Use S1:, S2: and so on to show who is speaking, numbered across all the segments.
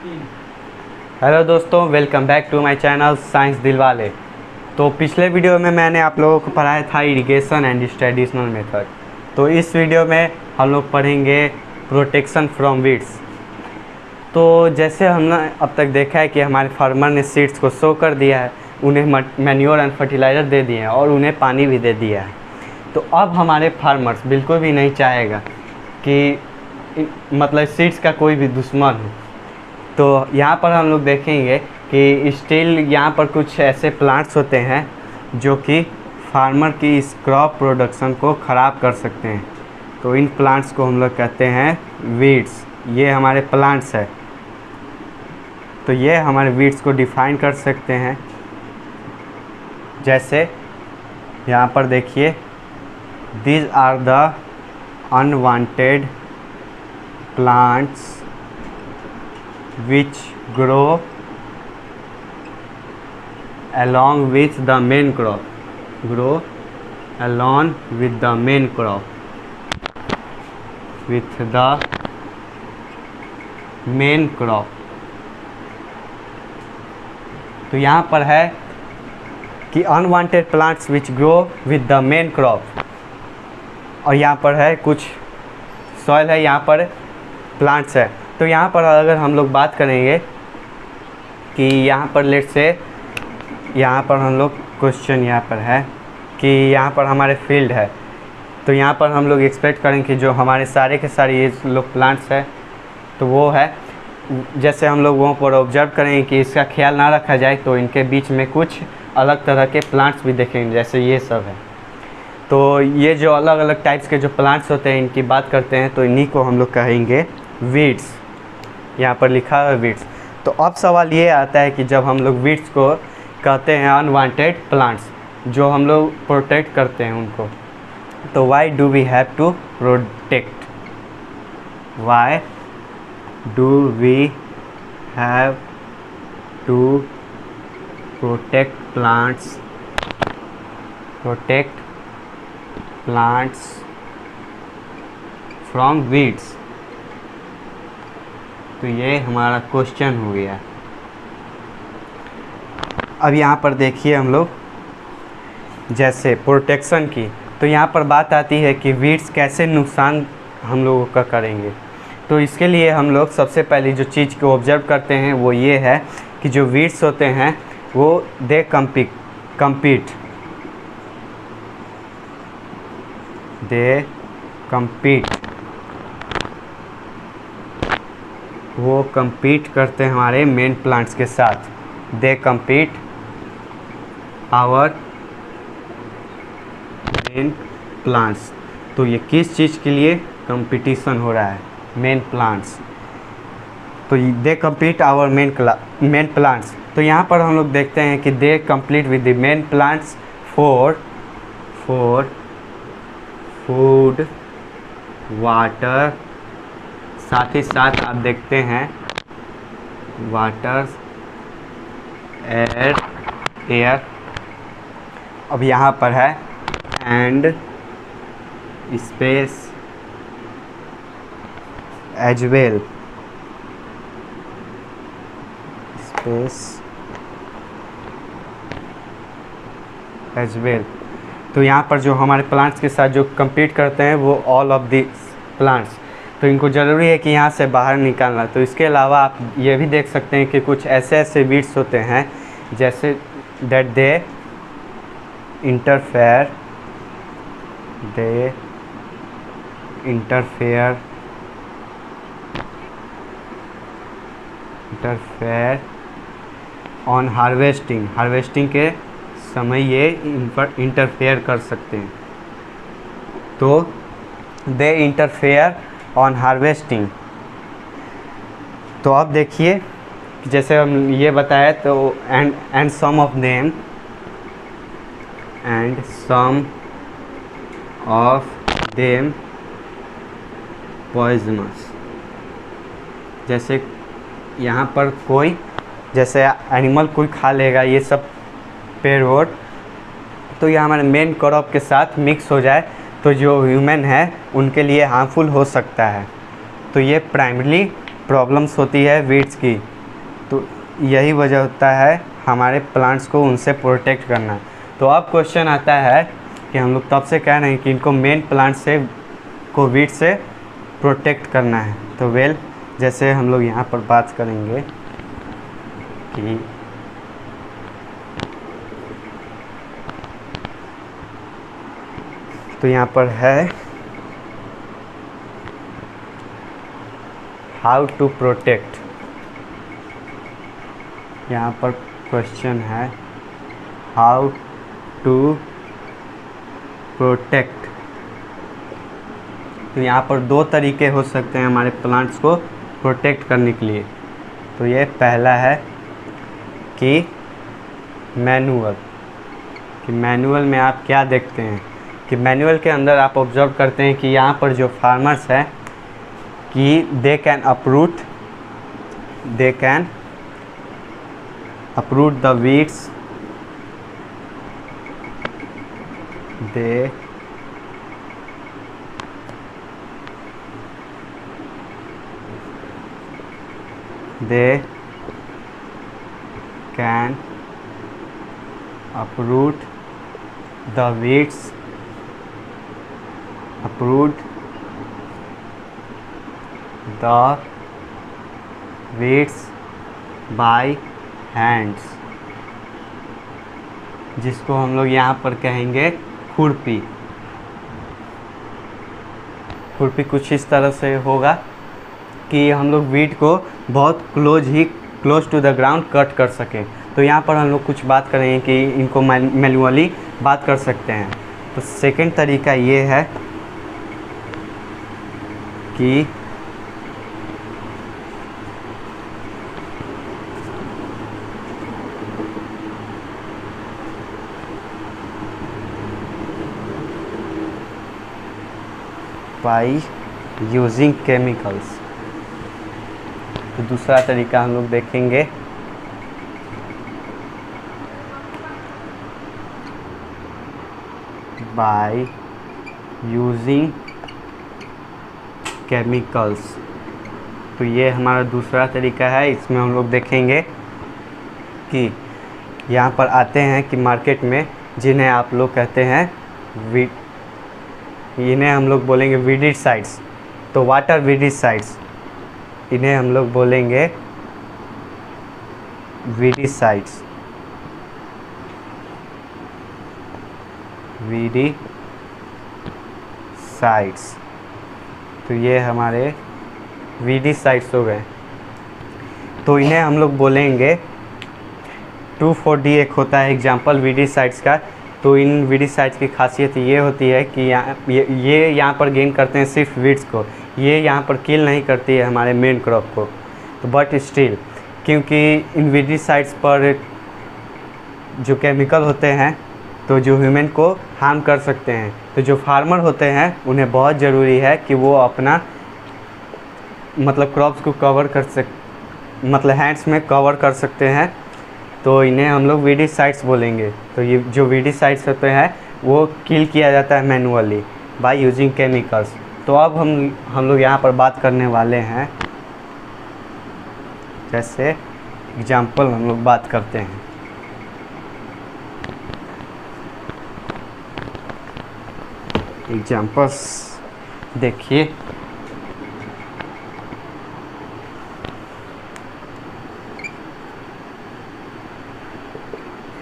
S1: Hello दोस्तों, welcome back to my channel science Dilwale. तो पिछले वीडियो में मैंने आप लोगों को पढ़ाया था इरिगेशन एंड ट्रेडिशनल मेथड। तो इस वीडियो में हम लोग पढ़ेंगे प्रोटेक्शन फ्रॉम वीड्स। तो जैसे हमने अब तक देखा है कि हमारे फार्मर ने सीड्स को सो कर दिया है, उन्हें मैन्योर एंड फर्टिलाइज़र दे दिए हैं और उन्हें पानी भी दे दिया है। तो अब हमारे फार्मर्स बिल्कुल भी नहीं चाहेगा कि मतलब सीड्स का कोई भी दुश्मन हो। तो यहाँ पर हम लोग देखेंगे कि स्टिल यहाँ पर कुछ ऐसे प्लांट्स होते हैं जो कि फार्मर की इस क्रॉप प्रोडक्शन को ख़राब कर सकते हैं। तो इन प्लांट्स को हम लोग कहते हैं वीड्स। ये हमारे प्लांट्स है, तो ये हमारे वीड्स को डिफाइन कर सकते हैं। जैसे यहाँ पर देखिए, these are the unwanted plants which grow along with the main crop, grow along with the main crop, with the main crop। तो यहाँ पर है कि unwanted plants which grow with the main crop, और यहाँ पर है कुछ सॉइल है, यहाँ पर प्लांट्स है। तो यहाँ पर अगर हम लोग बात करेंगे कि यहाँ पर लेट से यहाँ पर हम लोग क्वेश्चन यहाँ पर है कि यहाँ पर हमारे फील्ड है, तो यहाँ पर हम लोग एक्सपेक्ट करेंगे कि जो हमारे सारे के सारे ये लोग प्लांट्स है तो वो है, जैसे हम लोग वहाँ पर ऑब्जर्व करेंगे कि इसका ख्याल ना रखा जाए तो इनके बीच में कुछ अलग तरह के प्लांट्स भी देखेंगे, जैसे ये सब है। तो ये जो अलग अलग टाइप्स के जो प्लांट्स होते हैं इनकी बात करते हैं, तो इन्हीं को हम लोग कहेंगे वीड्स। यहाँ पर लिखा है वीड्स। तो अब सवाल ये आता है कि जब हम लोग वीड्स को कहते हैं अनवांटेड प्लांट्स जो हम लोग प्रोटेक्ट करते हैं उनको, तो why do we have to protect, why do we have to protect plants, protect plants from weeds. तो ये हमारा क्वेश्चन हो गया। अब यहाँ पर देखिए हम लोग जैसे प्रोटेक्शन की, तो यहाँ पर बात आती है कि वीड्स कैसे नुकसान हम लोगों का करेंगे। तो इसके लिए हम लोग सबसे पहले जो चीज़ को ऑब्जर्व करते हैं वो ये है कि जो वीड्स होते हैं वो दे compete वो compete करते हैं हमारे मेन प्लांट्स के साथ। दे compete आवर मेन प्लांट्स। तो ये किस चीज़ के लिए कंपटीशन हो रहा है? Main plants. तो दे compete आवर मेन प्लांट्स। तो यहाँ पर हम लोग देखते हैं कि दे compete with the main plants for food, water, साथ ही साथ आप देखते हैं वाटर, एयर। अब यहाँ पर है and space as well, space as well. तो यहाँ पर जो हमारे प्लांट्स के साथ जो compete करते हैं वो ऑल ऑफ दिस प्लांट्स, तो इनको ज़रूरी है कि यहाँ से बाहर निकालना। तो इसके अलावा आप ये भी देख सकते हैं कि कुछ ऐसे ऐसे वीड्स होते हैं जैसे that they interfere on harvesting के समय ये इंटरफेयर कर सकते हैं। तो दे इंटरफेयर ऑन हार्वेस्टिंग। तो अब देखिए जैसे हम ये बताया, तो and some of them poisonous. जैसे यहाँ पर कोई जैसे एनिमल कोई खा लेगा ये सब पेड़ वोड़, तो ये हमारे मेन क्रॉप के साथ मिक्स हो जाए तो जो ह्यूमन है उनके लिए हार्मफुल हो सकता है। तो ये प्राइमरी प्रॉब्लम्स होती है वीड्स की, यही वजह होता है हमारे प्लांट्स को उनसे प्रोटेक्ट करना। तो अब क्वेश्चन आता है कि हम लोग तब से कह रहे हैं कि इनको मेन प्लांट से को वीड से प्रोटेक्ट करना है। तो वेल जैसे हम लोग यहाँ पर बात करेंगे कि तो यहाँ पर है हाउ टू प्रोटेक्ट, यहाँ पर क्वेश्चन है हाउ टू प्रोटेक्ट। तो यहाँ पर दो तरीके हो सकते हैं हमारे प्लांट्स को प्रोटेक्ट करने के लिए। तो ये पहला है कि मैनुअल, कि मैनुअल में आप क्या देखते हैं कि मैनुअल के अंदर आप ऑब्जर्व करते हैं कि यहाँ पर जो फार्मर्स हैं कि they can अप्रूट the weeds, they can uproot the weeds by hands, जिसको हम लोग यहाँ पर कहेंगे खुरपी। खुरपी कुछ इस तरह से होगा कि हम लोग वीड को बहुत close to the ground cut कर सकें। तो यहाँ पर हम लोग कुछ बात करेंगे कि इनको मैनुअली बात कर सकते हैं। तो सेकंड तरीका ये है कि बाय यूजिंग केमिकल्स। तो दूसरा तरीका हम लोग देखेंगे बाय यूजिंग केमिकल्स। तो ये हमारा दूसरा तरीका है। इसमें हम लोग देखेंगे कि यहाँ पर आते हैं कि मार्केट में जिन्हें आप लोग कहते हैं इन्हें हम लोग बोलेंगे वीडिसाइड्स। तो वाटर वीडिसाइड्स, इन्हें हम लोग बोलेंगे वीडिसाइड्स। तो ये हमारे वीडिसाइड्स हो गए। तो इन्हें हम लोग बोलेंगे 2,4-D एक होता है एग्जाम्पल वीडिसाइड्स का। तो इन वीडिसाइड्स की खासियत ये होती है कि ये यहाँ पर गेन करते हैं सिर्फ वीड्स को, ये यहाँ पर किल नहीं करती है हमारे मेन क्रॉप को। तो बट स्टिल क्योंकि इन वीडिसाइड्स पर जो केमिकल होते हैं तो जो ह्यूमन को हार्म कर सकते हैं, तो जो फार्मर होते हैं उन्हें बहुत ज़रूरी है कि वो अपना मतलब क्रॉप्स को कवर कर मतलब हैंड्स में कवर कर सकते हैं। तो इन्हें हम लोग वीडिसाइड्स बोलेंगे। तो ये जो वीडिसाइड्स होते हैं वो किल किया जाता है मैनुअली बाय यूजिंग केमिकल्स। तो अब हम लोग यहाँ पर बात करने वाले हैं, जैसे एग्जाम्पल हम लोग बात करते हैं। एग्जाम्पल्स देखिए,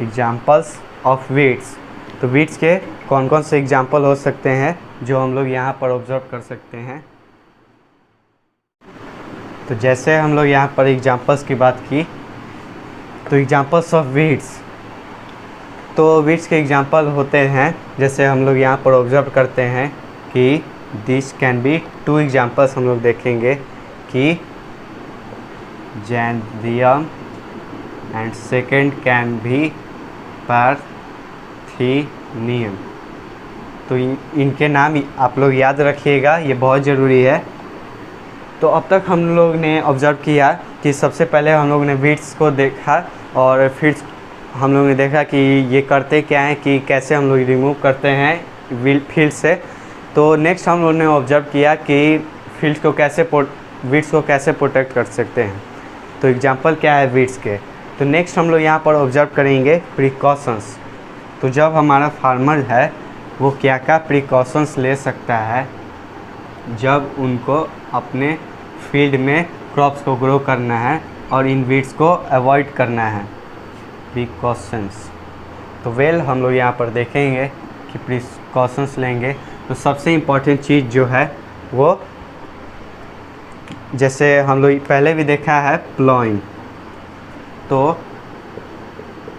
S1: एग्जाम्पल्स ऑफ वीड्स। तो वीड्स के कौन कौन से एग्जाम्पल हो सकते हैं जो हम लोग यहाँ पर ऑब्जर्व कर सकते हैं। तो जैसे हम लोग यहाँ पर एग्जाम्पल्स की बात की, तो एग्जाम्पल्स ऑफ वीड्स, तो वीड्स के एग्जाम्पल होते हैं जैसे हम लोग यहाँ पर ऑब्जर्व करते हैं कि दिस कैन बी 2 एग्जाम्पल्स हम लोग देखेंगे कि xanthium and second can be parthenium. तो इनके नाम आप लोग याद रखिएगा, ये बहुत ज़रूरी है। तो अब तक हम लोग ने ऑब्ज़र्व किया कि सबसे पहले हम लोग ने वीड्स को देखा और फिर हम लोग ने देखा कि ये करते क्या हैं, कि कैसे हम लोग रिमूव करते हैं फील्ड से। तो नेक्स्ट हम लोग ने ऑब्ज़र्व किया कि वीड्स को कैसे प्रोटेक्ट कर सकते हैं। तो एग्जांपल क्या है वीड्स के। तो नेक्स्ट हम लोग यहाँ पर ऑब्जर्व करेंगे प्रिकॉशंस। तो जब हमारा फार्मर है वो क्या क्या प्रिकॉशंस ले सकता है जब उनको अपने फील्ड में क्रॉप्स को ग्रो करना है और इन वीड्स को अवॉइड करना है, प्रिकॉशंस। तो हम लोग यहाँ पर देखेंगे कि प्रिकॉशंस लेंगे। तो सबसे इम्पॉर्टेंट चीज़ जो है वो, जैसे हम लोग पहले भी देखा है प्लॉइंग, तो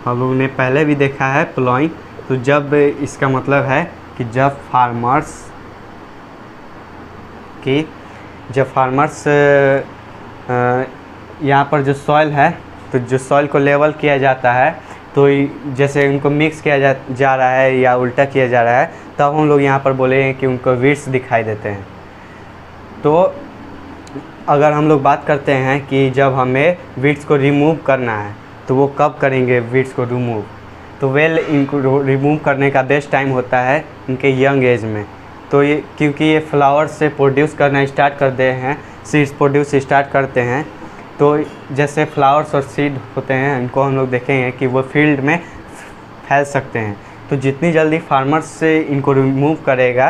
S1: हम लोग ने पहले भी देखा है प्लॉइंग। तो जब इसका मतलब है कि जब फार्मर्स यहाँ पर जो सॉइल है, तो जो सॉइल को लेवल किया जाता है, तो जैसे उनको मिक्स किया जा रहा है या उल्टा किया जा रहा है, तब हम लोग यहाँ पर बोलेंगे कि उनको वीड्स दिखाई देते हैं। तो अगर हम लोग बात करते हैं कि जब हमें वीड्स को रिमूव करना है तो वो कब करेंगे वीड्स को रिमूव, तो इनको रिमूव करने का बेस्ट टाइम होता है इनके यंग एज में। तो ये क्योंकि ये फ्लावर्स से प्रोड्यूस करना स्टार्ट करते हैं, सीड्स प्रोड्यूस स्टार्ट करते हैं, तो जैसे फ्लावर्स और सीड होते हैं इनको हम लोग देखेंगे कि वो फील्ड में फैल सकते हैं। तो जितनी जल्दी फार्मर्स से इनको रिमूव करेगा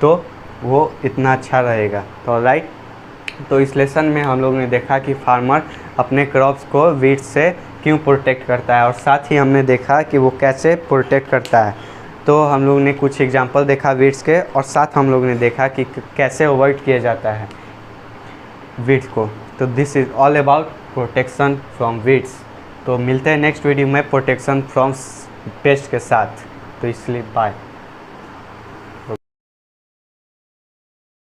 S1: तो वो इतना अच्छा रहेगा। तो राइट, तो इस लेसन में हम लोग ने देखा कि फार्मर अपने क्रॉप्स को वीड्स से क्यों प्रोटेक्ट करता है, और साथ ही हमने देखा कि वो कैसे प्रोटेक्ट करता है। तो हम लोग ने कुछ एग्जांपल देखा वीड्स के, और साथ हम लोग ने देखा कि कैसे अवॉइड किया जाता है वीड्स को। तो this is all about protection from weeds. तो मिलते हैं नेक्स्ट वीडियो में प्रोटेक्शन फ्रॉम पेस्ट के साथ। तो इसलिए बाय।